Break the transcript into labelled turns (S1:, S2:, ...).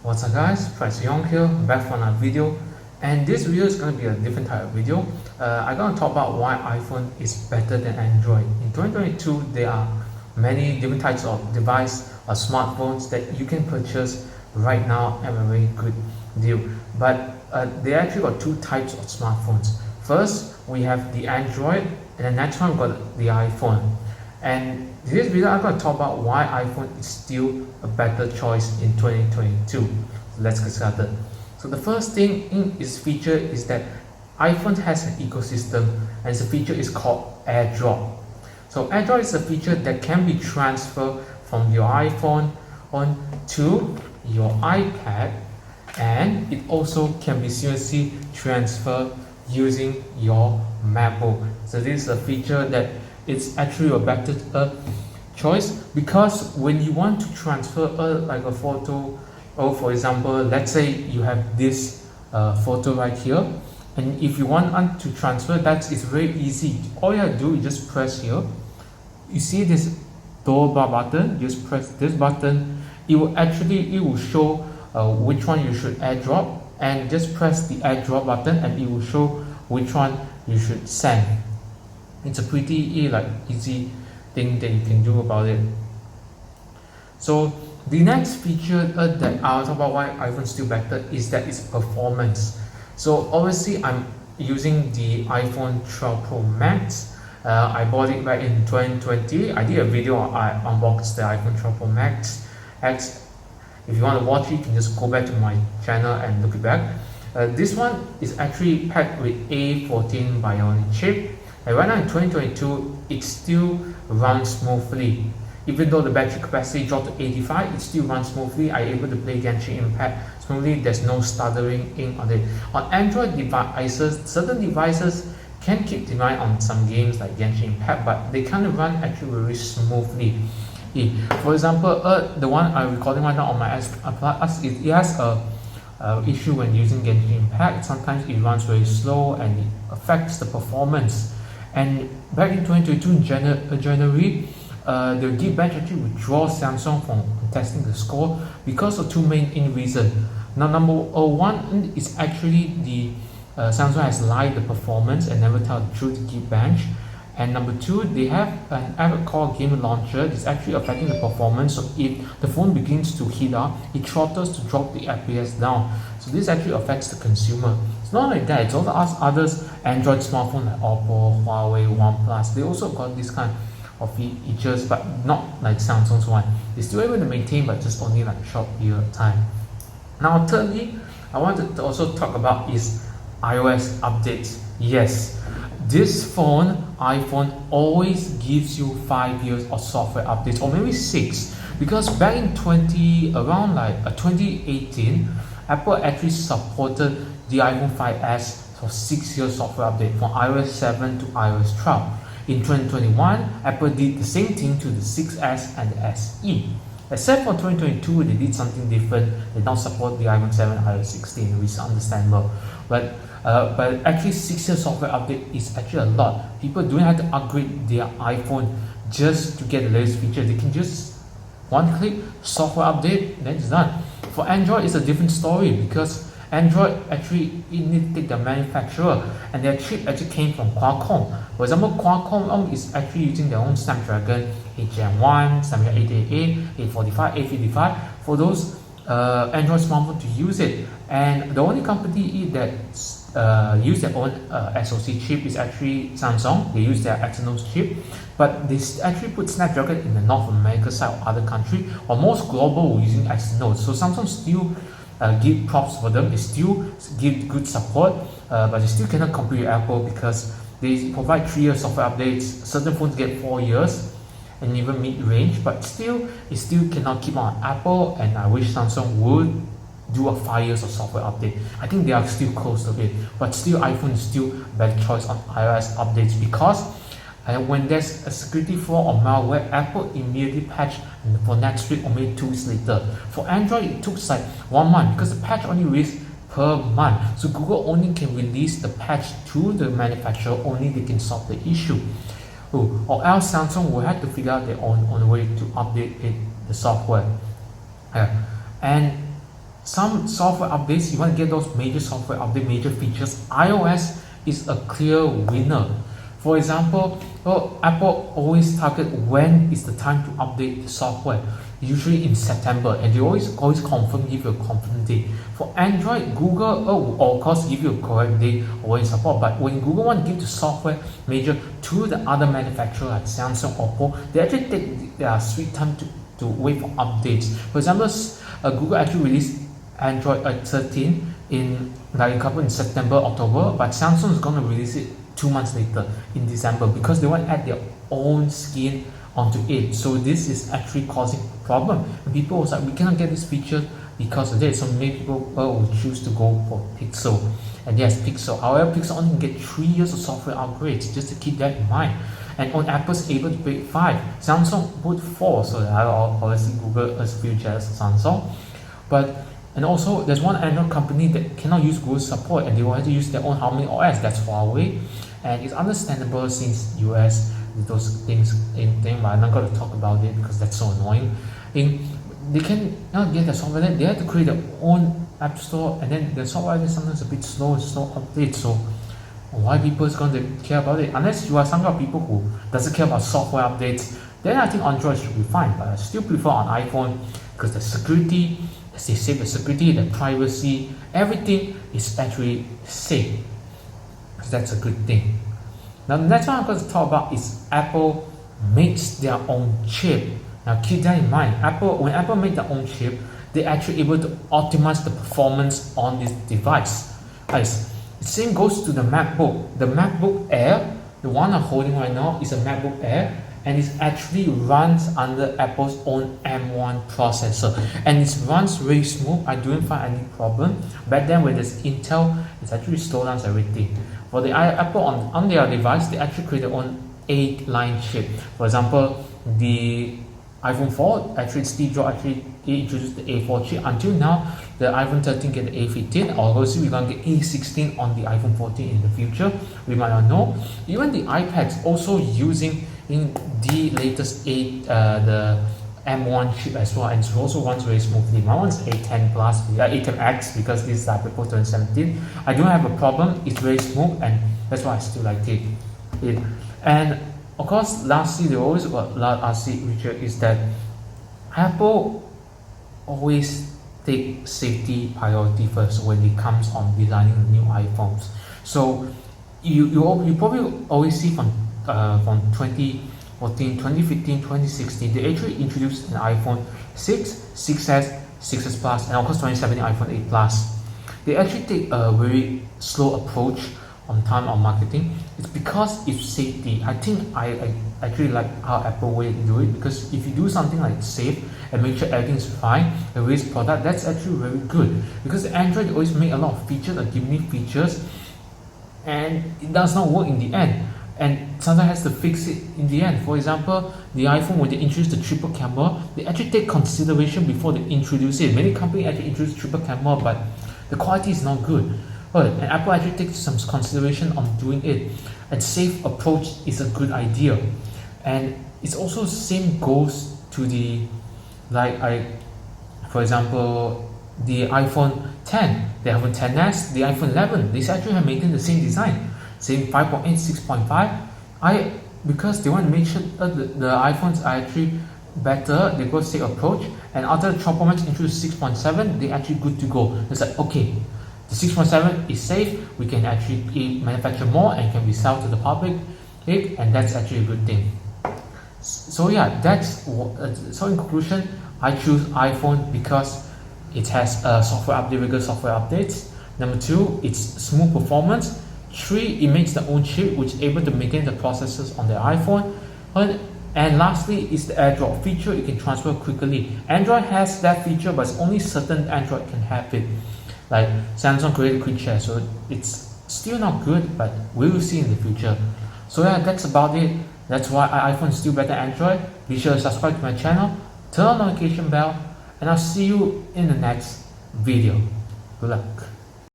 S1: What's up guys, Presley Yong here, back for another video, and this video is going to be a different type of video. I'm going to talk about why iPhone is better than Android. In 2022, there are many different types of device or smartphones that you can purchase right now at a very good deal. But they actually got two types of smartphones. First, we have the Android, and the next one we got the iPhone. And in this video, I'm going to talk about why iPhone is still a better choice in 2022. So let's get started. So the first thing in its feature is that iPhone has an ecosystem, and the feature is called AirDrop. So AirDrop is a feature that can be transferred from your iPhone onto your iPad, and it also can be seamlessly transferred using your MacBook. So this is a feature that it's actually a better choice, because when you want to transfer like a photo, or for example, let's say you have this photo right here, and if you want to transfer that, it's very easy. All you have to do is just press here. You see this toolbar button, just press this button. It will show which one you should AirDrop, and just press the AirDrop button and it will show which one you should send. It's a pretty easy thing that you can do about it. So the next feature that I'll talk about why iPhone is still better is that its performance. So obviously I'm using the iPhone 12 Pro Max. I bought it back in 2020. I did a video I unboxed the iPhone 12 Pro Max X. If you want to watch it, you can just go back to my channel and look it back. This one is actually packed with A14 Bionic chip. And right now in 2022, it still runs smoothly. Even though the battery capacity dropped to 85, it still runs smoothly. I'm able to play Genshin Impact smoothly. There's no stuttering in on it. On Android devices, certain devices can keep relying on some games like Genshin Impact, but they kind of run actually very smoothly. For example, the one I'm recording right now on my S+, it has a issue when using Genshin Impact. Sometimes it runs very slow and it affects the performance. And back in 2022, in January, the Geekbench actually withdrew Samsung from testing the score because of two main reasons. Now, number one is actually the Samsung has lied the performance and never tell the truth to Geekbench. And number two, they have an app called Game Launcher. It's actually affecting the performance. So if the phone begins to heat up, it throttles to drop the FPS down. So this actually affects the consumer. It's not like that. It's also others Android smartphones like Oppo, Huawei, OnePlus. They also got this kind of features, but not like Samsung's one. They're still able to maintain, but just only like a short period of time. Now, thirdly, I wanted to also talk about is iOS updates. Yes. This phone, iPhone, always gives you 5 years of software updates, or maybe 6, because back in 2018, Apple actually supported the iPhone 5S for 6 years software update from iOS 7 to iOS 12. In 2021, Apple did the same thing to the 6S and the SE. Except for 2022, they did something different. They now support the iPhone 7 and iOS 16, which is understandable. But actually 6 years software update is actually a lot. People don't have to upgrade their iPhone just to get the latest feature. They can just one click software update, then it's done. For Android, it's a different story, because Android actually need to take the manufacturer, and their chip actually came from Qualcomm. For example, Qualcomm is actually using their own Snapdragon 8 Gen 1, Snapdragon 888, 845, 855 for those Android smartphone to use it. And the only company that use their own SoC chip is actually Samsung. They use their Exynos chip, but they actually put Snapdragon in the North America side of other country, or most global using Exynos. So Samsung still give props for them. They still give good support, but they still cannot compete with Apple, because they provide 3 years software updates. Certain phones get 4 years, and even mid-range, but it still cannot keep on Apple. And I wish Samsung would do a 5 years of software update. I think they are still close to it, but still iPhone is still a better choice on iOS updates, because when there's a security flaw or malware, Apple immediately patch for next week or maybe 2 weeks later. For Android, it took like 1 month, because the patch only released per month. So Google only can release the patch to the manufacturer, only they can solve the issue. Or else Samsung will have to figure out their own way to update the software. And some software updates, you want to get those major software update, major features, iOS is a clear winner. For example, Apple always target when is the time to update the software, usually in September, and they always confirm, give you a confirmed date. For Android, Google of course give you a correct date or when support, but when Google want to give the software major to the other manufacturer like Samsung, Oppo, they actually take their sweet time to wait for updates. For example, Google actually released Android 13 in September, October, but Samsung is going to release it 2 months later in December because they want to add their own skin onto it. So this is actually causing a problem. And people was like, we cannot get this feature because of this. So many people will choose to go for Pixel. And yes, Pixel. However, Pixel only can get 3 years of software upgrades, just to keep that in mind. And on Apple's able to pay 5. Samsung put 4. So I obviously Google as few jealous of Samsung. And also, there's one Android company that cannot use Google support and they will have to use their own Harmony OS. That's Huawei. And it's understandable since US those things in thing, but I'm not going to talk about it because that's so annoying. They can not get the software, they have to create their own app store, and then the software is sometimes a bit slow update. So why people is going to care about it? Unless you are some kind of people who doesn't care about software updates, then I think Android should be fine. But I still prefer on iPhone because the security, as they say, the security, the privacy, everything is actually safe. So that's a good thing. Now the next one I'm going to talk about is Apple makes their own chip. Now keep that in mind. When Apple make their own chip, they're actually able to optimize the performance on this device. Guys, the same goes to the MacBook. The MacBook Air, the one I'm holding right now, is a MacBook Air, and it actually runs under Apple's own M1 processor, and it runs really smooth. I don't find any problem. Back then with this Intel, it's actually slow down everything. For the Apple on their device, they actually create their own 8-line chip. For example, the iPhone 4, actually Steve Jobs actually introduced the A4 chip. Until now, the iPhone 13 get the A15, obviously we're going to get A16 on the iPhone 14 in the future, we might not know. Even the iPads also using in the latest the M1 chip as well, and it also runs very smoothly. My one's A10 Plus, A10X, because this is April 2017. I don't have a problem, it's very smooth, and that's why I still like it. And of course, lastly, they always feature is that Apple always take safety priority first when it comes on designing the new iPhones. So you probably always see from 2014, 2015, 2016, they actually introduced an iPhone 6, 6S, 6S Plus, and of course 2017 iPhone 8 Plus. They actually take a very slow approach on time on marketing. It's because it's safety. I think I actually like how Apple way to do it, because if you do something like safe and make sure everything's fine, a race product, that's actually very good. Because Android always make a lot of features or give me features, and it does not work in the end, and sometimes has to fix it in the end. For example, the iPhone, when they introduce the triple camera, they actually take consideration before they introduce it. Many companies actually introduce triple camera, but the quality is not good. And Apple actually takes some consideration on doing it. A safe approach is a good idea, and it's also same goes to the for example, the iPhone 10, the iPhone 10s, the iPhone 11. These actually have maintained the same design, same 5.8, 6.5. Because they want to make sure the iPhones are actually better, they go safe approach, and after the 12 Pro Max introduced 6.7, they're actually good to go. It's like, okay, the 6.7 is safe, we can actually manufacture more and can be sold to the public, and that's actually a good thing. So yeah, so in conclusion, I choose iPhone because it has regular software updates. Number 2, it's smooth performance. 3, it makes their own chip which is able to maintain the processors on their iPhone. And lastly is the AirDrop feature. You can transfer quickly. Android has that feature, but it's only certain Android can have it. Like Samsung created quick share, so it's still not good, but we will see in the future. So yeah, that's about it. That's why iPhone is still better than Android. Be sure to subscribe to my channel, turn on the notification bell, and I'll see you in the next video. Good luck.